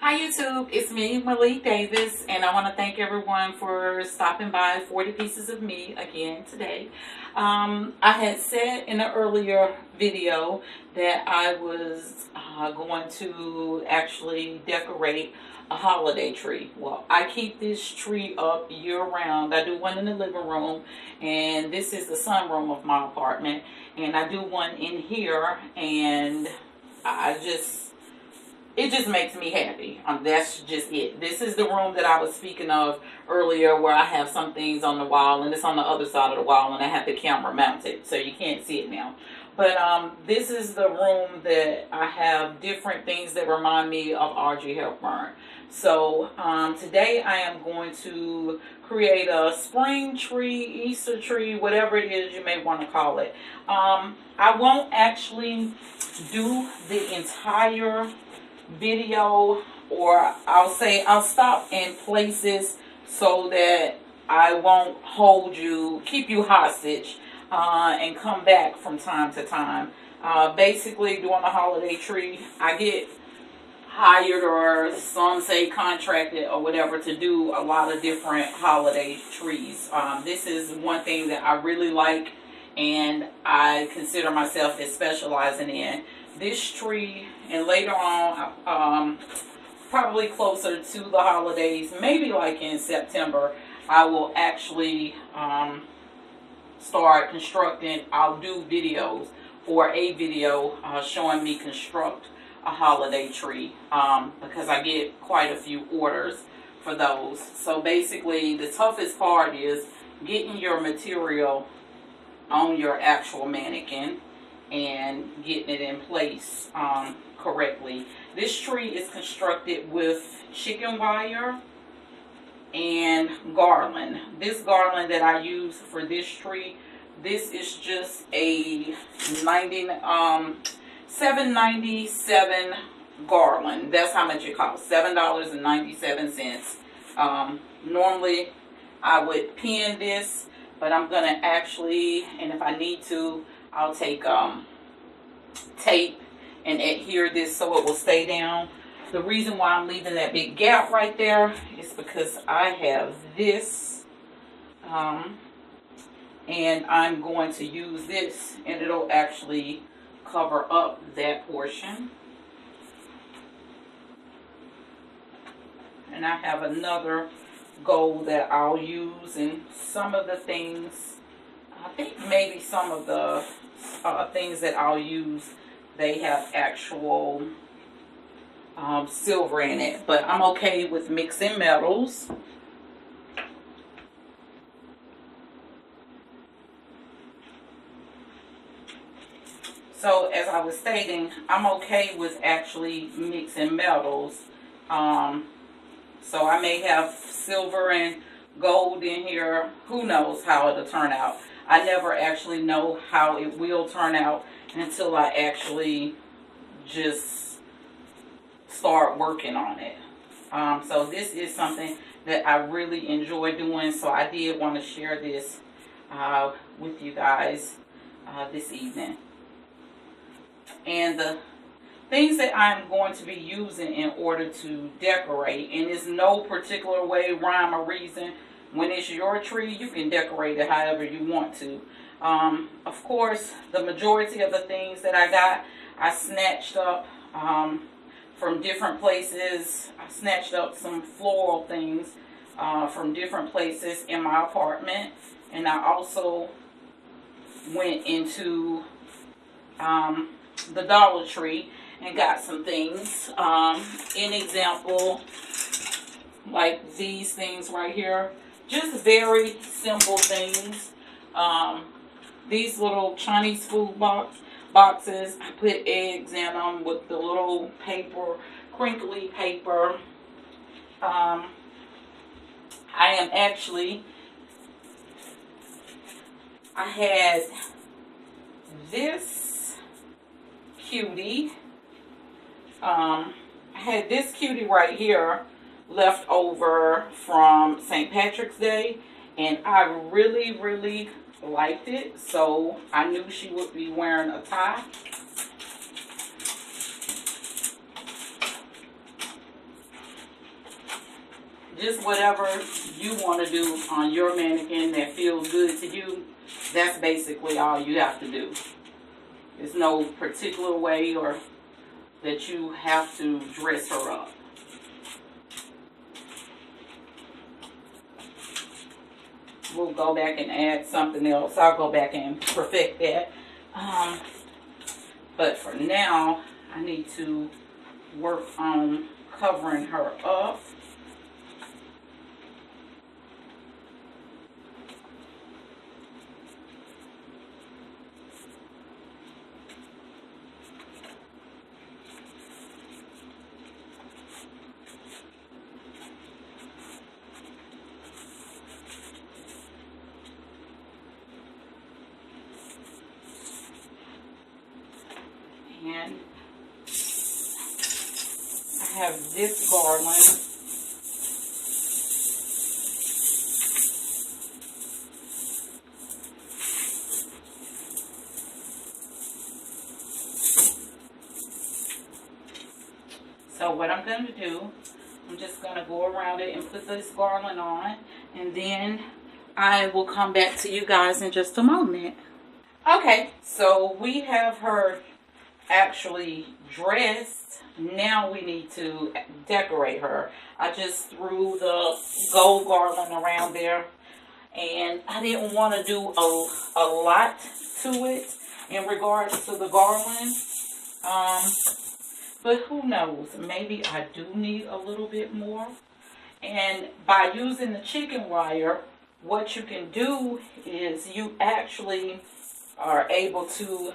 Hi YouTube, it's me, Maylikdavis, and I want to thank everyone for stopping by 40 Pieces of Me again today. I had said in an earlier video that I was going to actually decorate a holiday tree. Well, I keep this tree up year-round. I do one in the living room, and this is the sunroom of my apartment, and I do one in here, and it just makes me happy. That's just it. This is the room that I was speaking of earlier, where I have some things on the wall, and it's on the other side of the wall, and I have the camera mounted, so you can't see it now. But this is the room that I have different things that remind me of Audrey Hepburn. So today I am going to create a spring tree, Easter tree, whatever it is you may want to call it. I won't actually do the entire video, or I'll stop in places so that I won't keep you hostage, and come back from time to time. Basically, during the holiday tree, I get hired, or some say contracted or whatever, to do a lot of different holiday trees. This is one thing that I really like, and I consider myself as specializing in this tree. And later on, probably closer to the holidays, maybe like in September, I will actually start constructing. I'll do videos, or a video showing me construct a holiday tree, because I get quite a few orders for those. So basically, the toughest part is getting your material on your actual mannequin and getting it in place correctly. This tree is constructed with chicken wire and garland. This garland that I use for this tree, this is just a $7.97 garland. That's how much it costs, $7.97. Normally I would pin this, but I'm gonna actually, and if I need to, I'll take tape and adhere this so it will stay down. The reason why I'm leaving that big gap right there is because I have this, and I'm going to use this, and it'll actually cover up that portion. And I have another gold that I'll use, and some of the things, I think maybe some of the things that I'll use, they have actual silver in it, but I'm okay with mixing metals. So as I was stating, I'm okay with actually mixing metals. So I may have silver and gold in here. Who knows how it'll turn out. I never actually know how it will turn out until I actually just start working on it. So this is something that I really enjoy doing, so I did want to share this with you guys this evening. And the things that I'm going to be using in order to decorate, and it's no particular way, rhyme, or reason. When it's your tree, you can decorate it however you want to. Of course, the majority of the things that I got, I snatched up from different places. I snatched up some floral things from different places in my apartment. And I also went into the Dollar Tree and got some things. An example, like these things right here. Just very simple things. These little Chinese food boxes, I put eggs in them with the little paper, crinkly paper. I had this cutie. I had this cutie right here left over from St. Patrick's Day, and I really, really liked it, so I knew she would be wearing a tie. just whatever you want to do on your mannequin that feels good to you. That's basically all you have to do. There's no particular way or that you have to dress her up. We'll go back and add something else. I'll go back and perfect that. But for now, I need to work on covering her up. And I have this garland. So what I'm going to do, I'm just going to go around it and put this garland on, and then I will come back to you guys in just a moment. Okay, so we have her actually dressed. Now we need to decorate her. I just threw the gold garland around there, and I didn't want to do a lot to it in regards to the garland. But who knows, maybe I do need a little bit more. And by using the chicken wire, what you can do is you actually are able to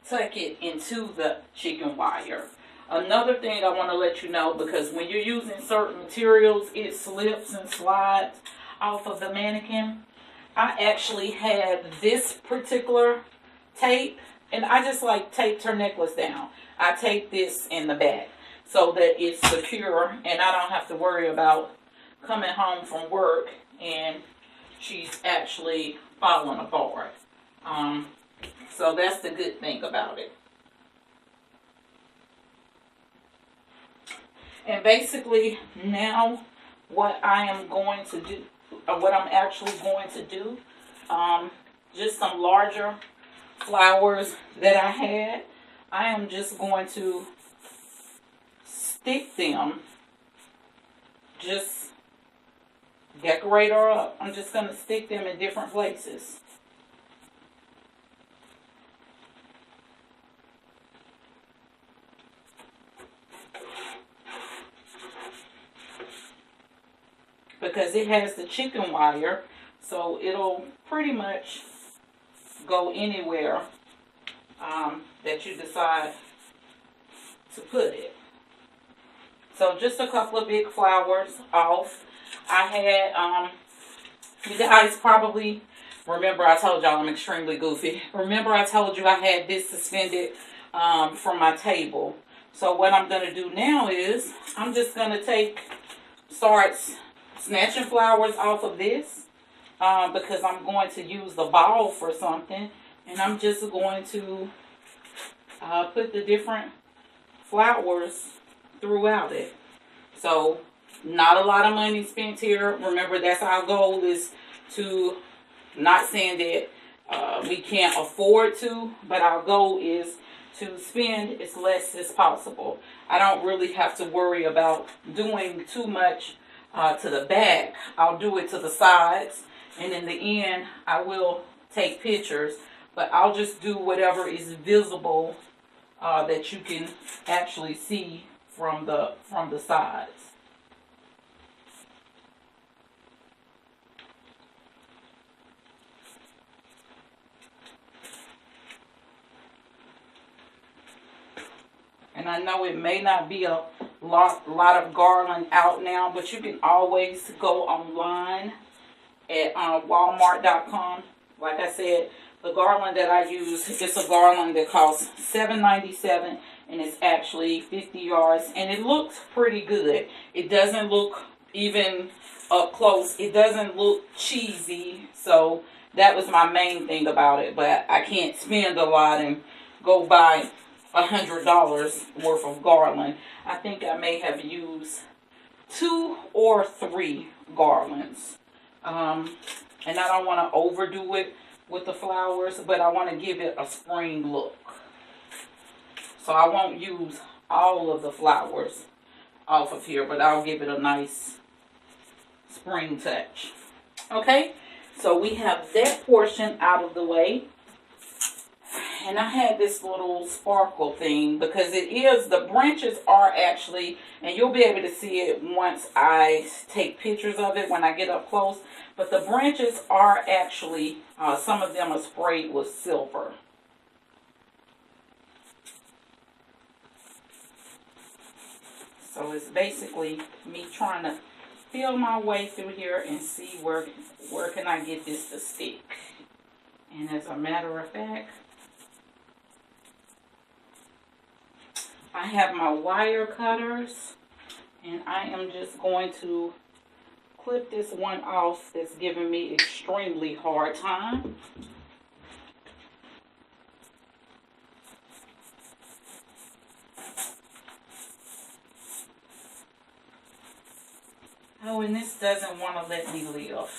tuck it into the chicken wire. Another thing I want to let you know, because when you're using certain materials, it slips and slides off of the mannequin. I actually had this particular tape, and I just like taped her necklace down. I taped this in the back so that it's secure, and I don't have to worry about coming home from work and she's actually falling apart. So that's the good thing about it. And basically now what I am going to do, or what I'm actually going to do, just some larger flowers that I had, I am just going to stick them, just decorate her up. I'm just going to stick them in different places. Because it has the chicken wire, so it'll pretty much go anywhere that you decide to put it. So just a couple of big flowers off. I had, you guys probably remember I told y'all I'm extremely goofy. Remember I told you I had this suspended from my table. So what I'm going to do now is I'm just going to start snatching flowers off of this because I'm going to use the ball for something, and I'm just going to put the different flowers throughout it. So not a lot of money spent here. Remember, that's our goal, is to not saying that we can't afford to, but our goal is to spend as less as possible. I don't really have to worry about doing too much to the back. I'll do it to the sides, and in the end I will take pictures, but I'll just do whatever is visible that you can actually see from the sides. And I know it may not be a lot of garland out now, but you can always go online at Walmart.com. Like I said, the garland that I use is a garland that costs $7.97, and it's actually 50 yards, and it looks pretty good. It doesn't look, even up close, it doesn't look cheesy. So that was my main thing about it. But I can't spend a lot and go buy $100 worth of garland. I think I may have used 2 or 3 garlands. And I don't want to overdo it with the flowers, but I want to give it a spring look. So I won't use all of the flowers off of here, but I'll give it a nice spring touch. Okay, so we have that portion out of the way. And I had this little sparkle thing because it is, the branches are actually, and you'll be able to see it once I take pictures of it when I get up close. But the branches are actually, some of them are sprayed with silver. So it's basically me trying to feel my way through here and see where can I get this to stick. And as a matter of fact, I have my wire cutters, and I am just going to clip this one off that's giving me extremely hard time. Oh, and this doesn't want to let me live.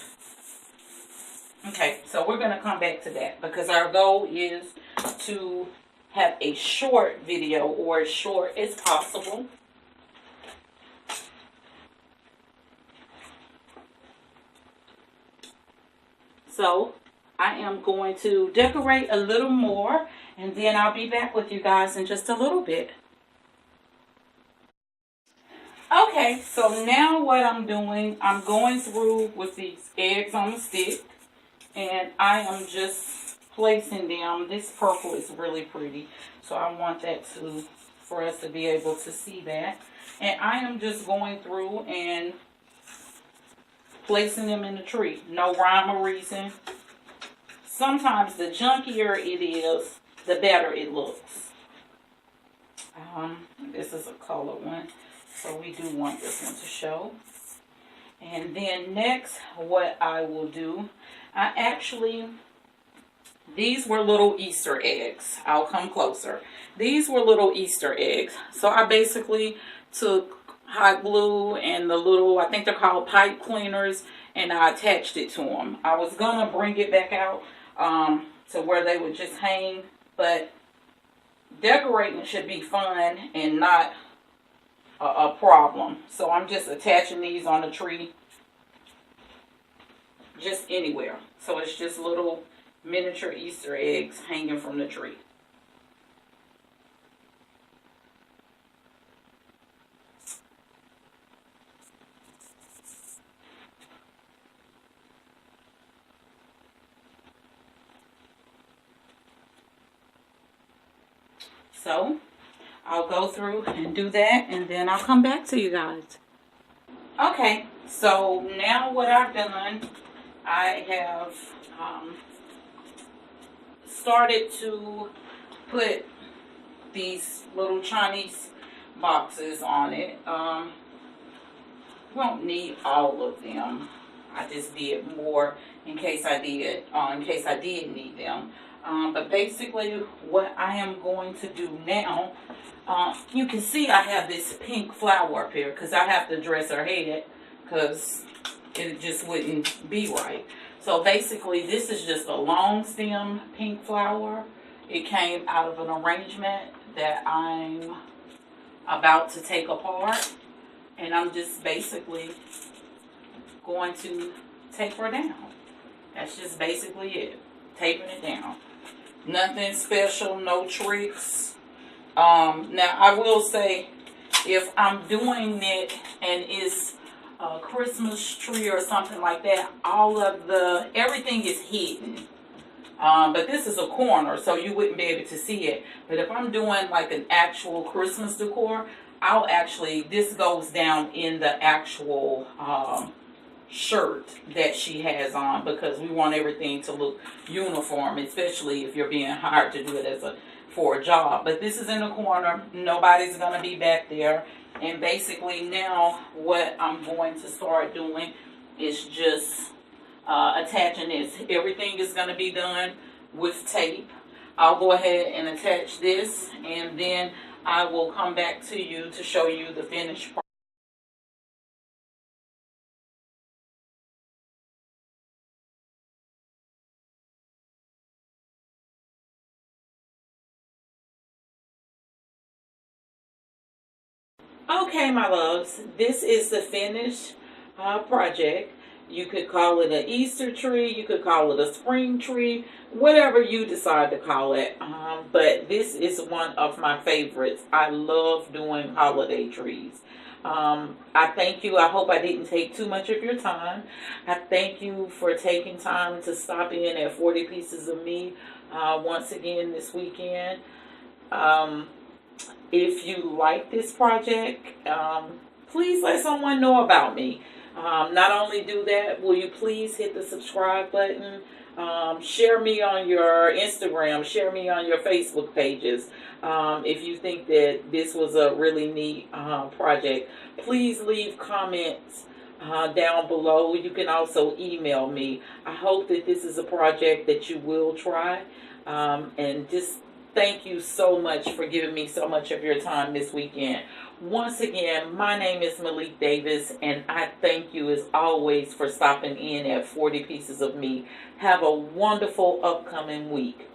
Okay, so we're going to come back to that because our goal is to have a short video, or as short as possible. So I am going to decorate a little more, and then I'll be back with you guys in just a little bit. Okay, so now what I'm doing, I'm going through with these eggs on the stick, and I am just placing them. This purple is really pretty, so I want that for us to be able to see that. And I am just going through and placing them in the tree. No rhyme or reason. Sometimes the junkier it is, the better it looks. This is a color one, so we do want this one to show. And then next, what I will do, these were little Easter eggs. I'll come closer. These were little Easter eggs. So I basically took hot glue and the little, I think they're called pipe cleaners, and I attached it to them. I was going to bring it back out to where they would just hang, but decorating should be fun and not a problem. So I'm just attaching these on the tree, just anywhere. So it's just little miniature Easter eggs hanging from the tree. So I'll go through and do that, and then I'll come back to you guys. Okay, so now what I've done, I have started to put these little Chinese boxes on it. Won't need all of them. I just did more in case I did need them. But basically what I am going to do now, you can see I have this pink flower up here because I have to dress her head because it just wouldn't be right. So basically this is just a long stem pink flower. It came out of an arrangement that I'm about to take apart. And I'm just basically going to taper down. That's just basically it. Tapering it down. Nothing special, no tricks. Now I will say, if I'm doing it and it's a Christmas tree or something like that, everything is hidden. But this is a corner, so you wouldn't be able to see it. But if I'm doing like an actual Christmas decor, this goes down in the actual shirt that she has on, because we want everything to look uniform, especially if you're being hired to do it for a job. But this is in the corner. Nobody's going to be back there. And basically now what I'm going to start doing is just attaching this. Everything is going to be done with tape. I'll go ahead and attach this, and then I will come back to you to show you the finished product. Okay, my loves, this is the finished project. You could call it an Easter tree, you could call it a spring tree, whatever you decide to call it. But this is one of my favorites. I love doing holiday trees. I thank you. I hope I didn't take too much of your time. I thank you for taking time to stop in at 40 Pieces of Me once again this weekend. Um, if you like this project, please let someone know about me. Not only do that, will you please hit the subscribe button? Share me on your Instagram, share me on your Facebook pages. If you think that this was a really neat project, please leave comments down below. You can also email me. I hope that this is a project that you will try. And just thank you so much for giving me so much of your time this weekend. Once again, my name is Maylikdavis, and I thank you as always for stopping in at 40 Pieces of Me. Have a wonderful upcoming week.